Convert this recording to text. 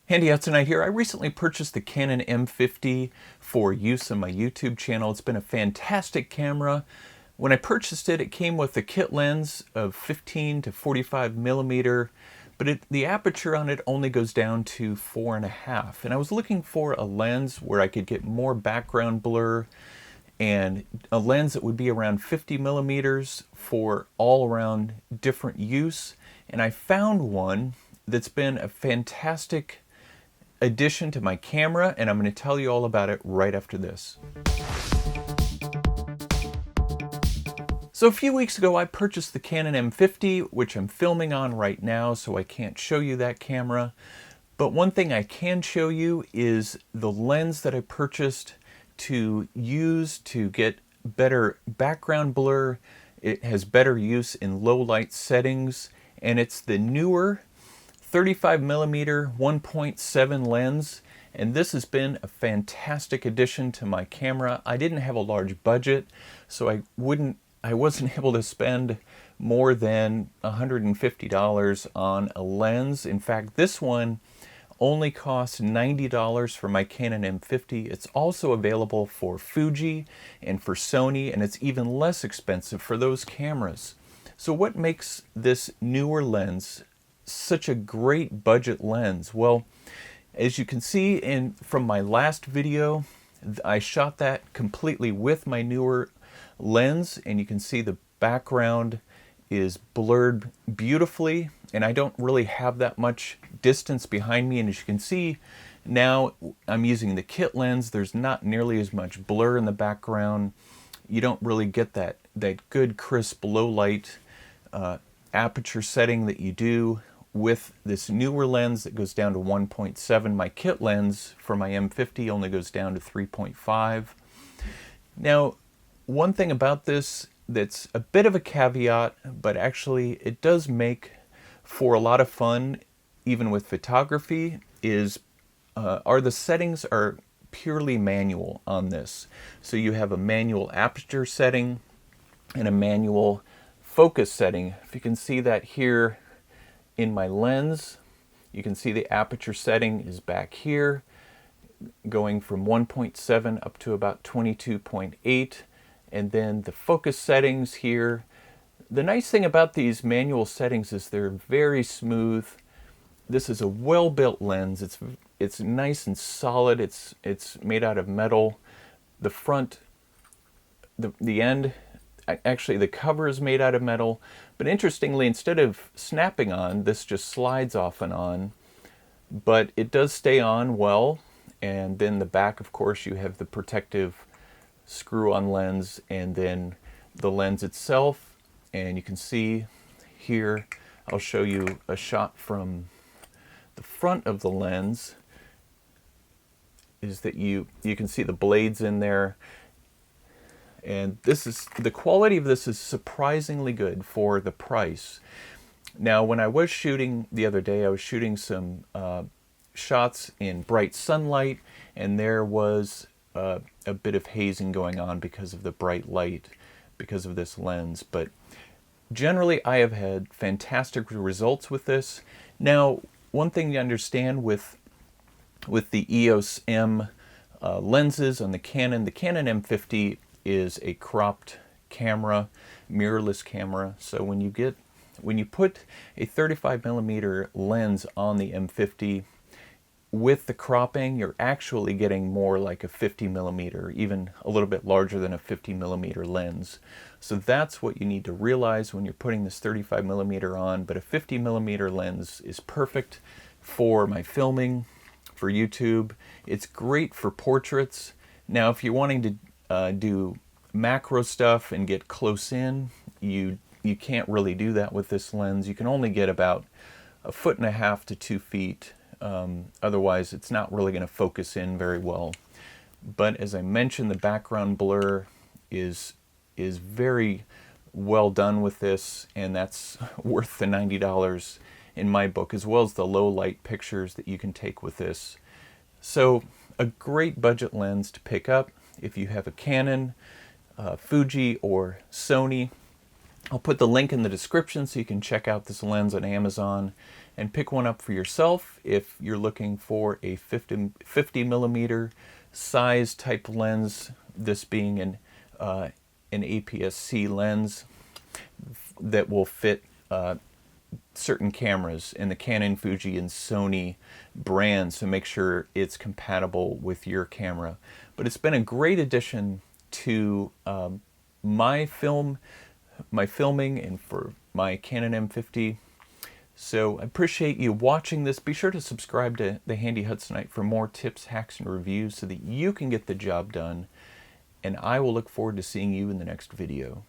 Handy Hudsonite here. I recently purchased the Canon M50 for use on my YouTube channel. It's been a fantastic camera. When I purchased it, it came with a kit lens of 15 to 45 millimeter, but the aperture on it only goes down to 4.5. And I was looking for a lens where I could get more background blur and a lens that would be around 50 millimeters for all around different use. And I found one that's been a fantastic addition to my camera, and I'm going to tell you all about it right after this. So a few weeks ago I purchased the Canon M50, which I'm filming on right now, so I can't show you that camera. But one thing I can show you is the lens that I purchased to use to get better background blur. It has better use in low light settings, and it's the Neewer 35mm 1.7 lens, and this has been a fantastic addition to my camera. I didn't have a large budget, so I wasn't able to spend more than $150 on a lens. In fact, this one only costs $90 for my Canon M50. It's also available for Fuji and for Sony, and it's even less expensive for those cameras. So what makes this Neewer lens such a great budget lens? Well, as you can see from my last video, I shot that completely with my Neewer lens, and you can see the background is blurred beautifully, and I don't really have that much distance behind me. And as you can see now, I'm using the kit lens. There's not nearly as much blur in the background. You don't really get that good crisp low light aperture setting that you do with this Neewer lens that goes down to 1.7. My kit lens for my M50 only goes down to 3.5. Now, one thing about this that's a bit of a caveat, but actually it does make for a lot of fun, even with photography, are the settings are purely manual on this. So you have a manual aperture setting and a manual focus setting. If you can see that here in my lens, you can see the aperture setting is back here, going from 1.7 up to about 22.8. And then the focus settings here. The nice thing about these manual settings is they're very smooth. This is a well-built lens. It's nice and solid. It's made out of metal. The front, the end, actually the cover is made out of metal. But interestingly, instead of snapping on, this just slides off and on. But it does stay on well. And then the back, of course, you have the protective screw-on lens, and then the lens itself. And you can see here, I'll show you a shot from the front of the lens, is that you can see the blades in there. And the quality of this is surprisingly good for the price. Now, when I was shooting the other day, I was shooting some shots in bright sunlight, and there was a bit of hazing going on because of the bright light, because of this lens. But generally, I have had fantastic results with this. Now, one thing you understand with the EOS-M lenses on the Canon M50 is a cropped camera, mirrorless camera. So when you put a 35mm lens on the M50, with the cropping, you're actually getting more like a 50mm, even a little bit larger than a 50mm lens. So that's what you need to realize when you're putting this 35mm on. But a 50mm lens is perfect for my filming, for YouTube. It's great for portraits. Now, if you're wanting to do macro stuff and get close in, you can't really do that with this lens. You can only get about 1.5 to 2 feet. Otherwise, it's not really going to focus in very well. But as I mentioned, the background blur is very well done with this, and that's worth the $90 in my book, as well as the low light pictures that you can take with this. So a great budget lens to pick up if you have a Canon, Fuji, or Sony. I'll put the link in the description so you can check out this lens on Amazon and pick one up for yourself if you're looking for a 50 millimeter size type lens, this being an APS-C lens that will fit certain cameras in the Canon, Fuji, and Sony brands, so make sure it's compatible with your camera. But it's been a great addition to my filming and for my Canon M50. So I appreciate you watching this. Be sure to subscribe to the Handy Hudsonite for more tips, hacks, and reviews so that you can get the job done. And I will look forward to seeing you in the next video.